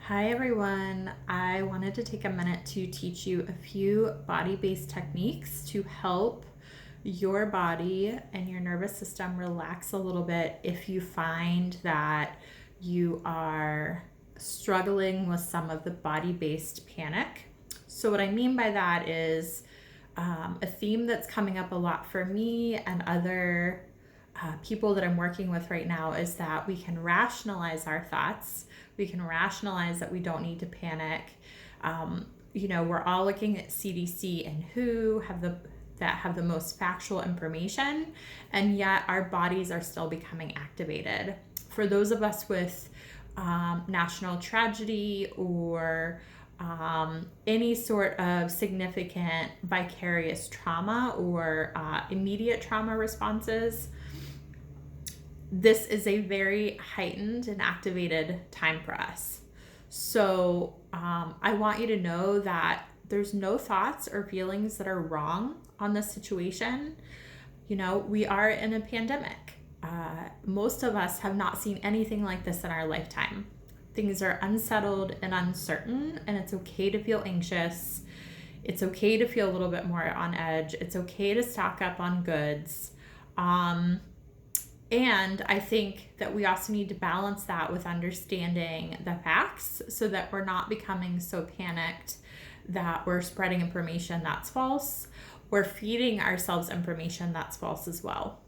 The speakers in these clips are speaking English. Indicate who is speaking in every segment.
Speaker 1: Hi everyone. I wanted to take a minute to teach you a few body-based techniques to help your body and your nervous system relax a little bit if you find that you are struggling with some of the body-based panic. So what I mean by that is a theme that's coming up a lot for me and other people that I'm working with right now is that we can rationalize our thoughts. We can rationalize that we don't need to panic. We're all looking at CDC and WHO have the most factual information, and yet our bodies are still becoming activated. For those of us with national tragedy or any sort of significant vicarious trauma or immediate trauma responses, this is a very heightened and activated time for us. So I want you to know that there's no thoughts or feelings that are wrong on this situation. We are in a pandemic. Most of us have not seen anything like this in our lifetime. Things are unsettled and uncertain, and it's okay to feel anxious. It's okay to feel a little bit more on edge. It's okay to stock up on goods. And I think that we also need to balance that with understanding the facts so that we're not becoming so panicked that we're spreading information that's false. We're feeding ourselves information that's false as well.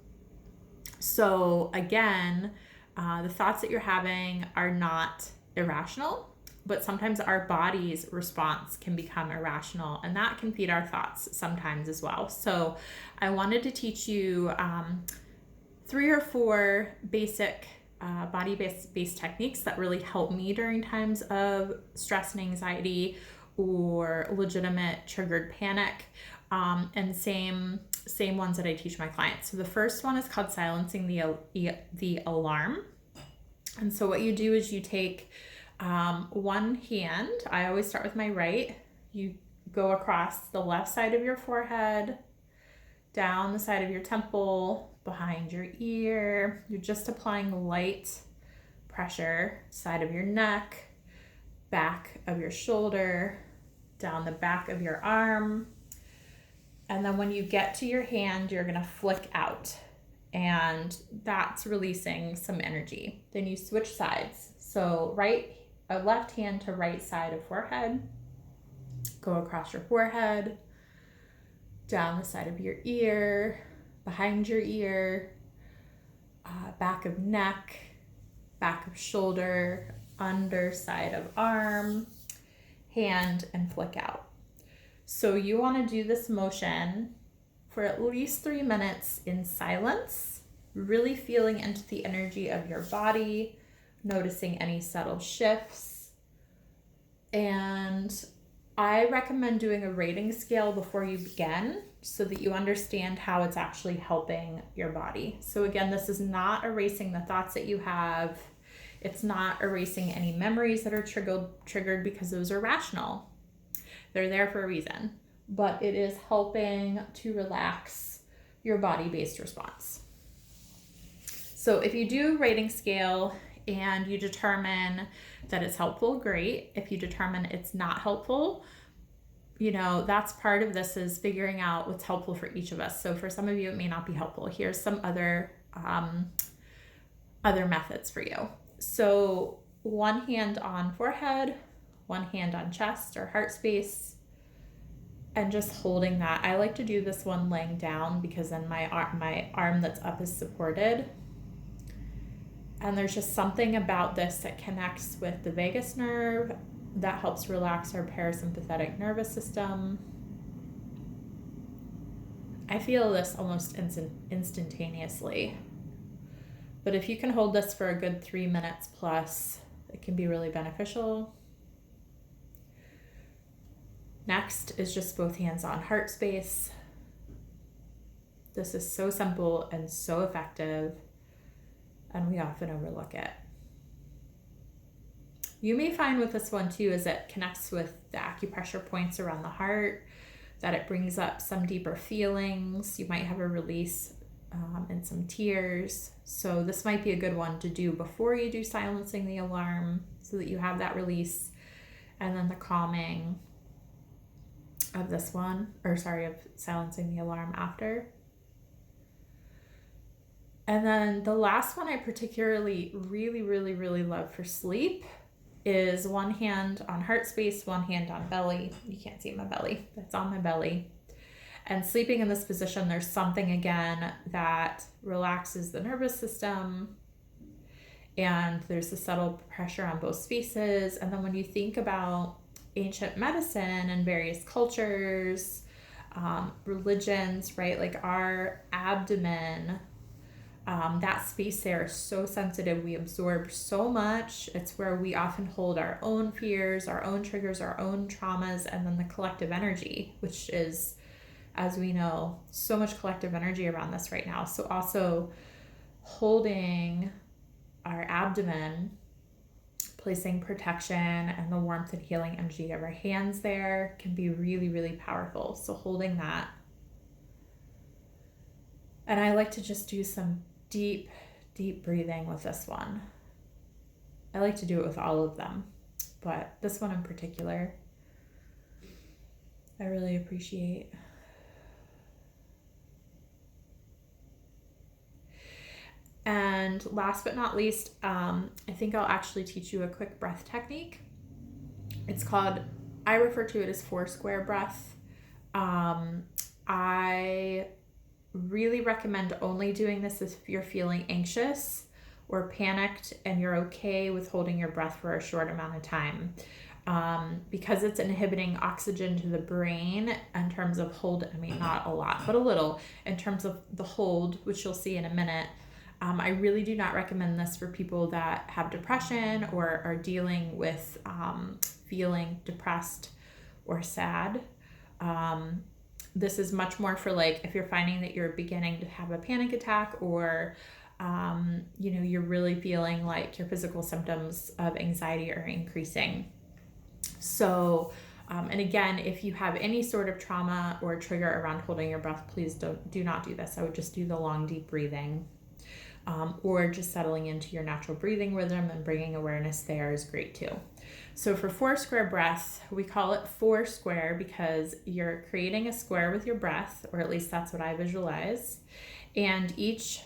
Speaker 1: So again, the thoughts that you're having are not irrational, but sometimes our body's response can become irrational, and that can feed our thoughts sometimes as well. So I wanted to teach you 3 or 4 basic body-based techniques that really help me during times of stress and anxiety or legitimate triggered panic, and same ones that I teach my clients. So the first one is called silencing the alarm. And so what you do is you take one hand. I always start with my right. You go across the left side of your forehead, down the side of your temple, behind your ear. You're just applying light pressure, side of your neck, back of your shoulder, down the back of your arm. And then when you get to your hand, you're gonna flick out, and that's releasing some energy. Then you switch sides. So left hand to right side of forehead, go across your forehead, down the side of your ear, behind your ear, back of neck, back of shoulder, underside of arm, hand, and flick out. So you want to do this motion for at least 3 minutes in silence, really feeling into the energy of your body, noticing any subtle shifts. And I recommend doing a rating scale before you begin so that you understand how it's actually helping your body. So again, this is not erasing the thoughts that you have. It's not erasing any memories that are triggered because those are rational. They're there for a reason, but it is helping to relax your body-based response. So if you do a rating scale and you determine that it's helpful, great. If you determine it's not helpful, that's part of this, is figuring out what's helpful for each of us. So for some of you, it may not be helpful. Here's some other methods for you. So one hand on forehead, one hand on chest or heart space, and just holding that. I like to do this one laying down because then my arm that's up is supported. And there's just something about this that connects with the vagus nerve that helps relax our parasympathetic nervous system. I feel this almost instantaneously. But if you can hold this for a good 3 minutes plus, it can be really beneficial. Next is just both hands on heart space. This is so simple and so effective, and we often overlook it. You may find with this one too, as it connects with the acupressure points around the heart, that it brings up some deeper feelings. You might have a release and some tears. So this might be a good one to do before you do silencing the alarm so that you have that release, and then the calming of this one, or sorry, of silencing the alarm after. And then the last one I particularly really love for sleep is one hand on heart space, one hand on belly. You can't see my belly, but it's on my belly. And sleeping in this position, there's something again that relaxes the nervous system, and there's a subtle pressure on both spaces. And then when you think about ancient medicine and various cultures, religions, right? Like our abdomen, that space there is so sensitive. We absorb so much. It's where we often hold our own fears, our own triggers, our own traumas, and then the collective energy, which is, as we know, so much collective energy around this right now. So also holding our abdomen, placing protection and the warmth and healing energy of our hands there can be really powerful. So holding that. And I like to just do some deep breathing with this one. I like to do it with all of them, but this one in particular, I really appreciate. And last but not least, I think I'll actually teach you a quick breath technique. It's called, I refer to it as 4 square breath. I really recommend only doing this if you're feeling anxious or panicked and you're okay with holding your breath for a short amount of time. Because it's inhibiting oxygen to the brain in terms of hold, I mean, not a lot, but a little, in terms of the hold, which you'll see in a minute. I really do not recommend this for people that have depression or are dealing with feeling depressed or sad. This is much more for like if you're finding that you're beginning to have a panic attack, or you're really feeling like your physical symptoms of anxiety are increasing. So and again, if you have any sort of trauma or trigger around holding your breath, please do not do this. I would just do the long deep breathing. Or just settling into your natural breathing rhythm and bringing awareness there is great too. So for 4 square breath, we call it 4 square because you're creating a square with your breath, or at least that's what I visualize. And each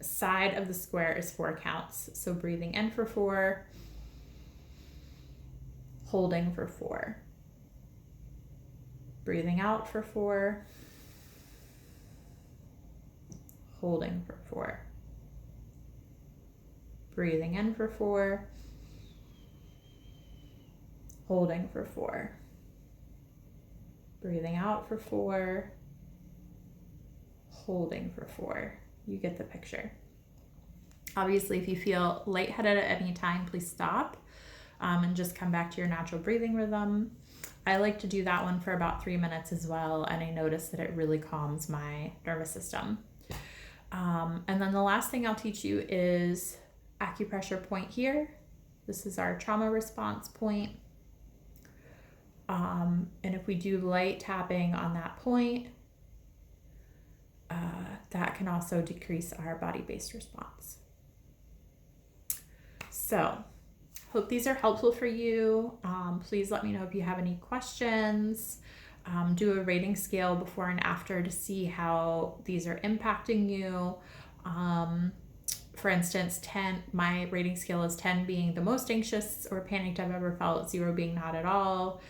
Speaker 1: side of the square is 4 counts. So breathing in for 4, holding for 4, breathing out for 4, holding for 4. Breathing in for 4, holding for 4, breathing out for 4, holding for 4. You get the picture. Obviously, if you feel lightheaded at any time, please stop and just come back to your natural breathing rhythm. I like to do that one for about 3 minutes as well, and I notice that it really calms my nervous system. And then the last thing I'll teach you is acupressure point here. This is our trauma response point. And if we do light tapping on that point, that can also decrease our body-based response. So, hope these are helpful for you. Please let me know if you have any questions. Do a rating scale before and after to see how these are impacting you. For instance, 10, my rating scale is 10 being the most anxious or panicked I've ever felt, 0 being not at all.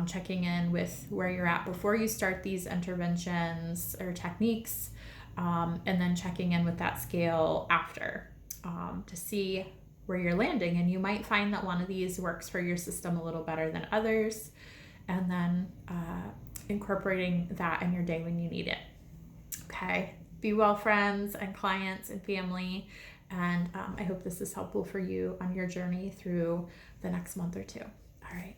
Speaker 1: Checking in with where you're at before you start these interventions or techniques, and then checking in with that scale after to see where you're landing. And you might find that one of these works for your system a little better than others, and then incorporating that in your day when you need it. Okay. Be well, friends and clients and family. And I hope this is helpful for you on your journey through the next month or two. All right.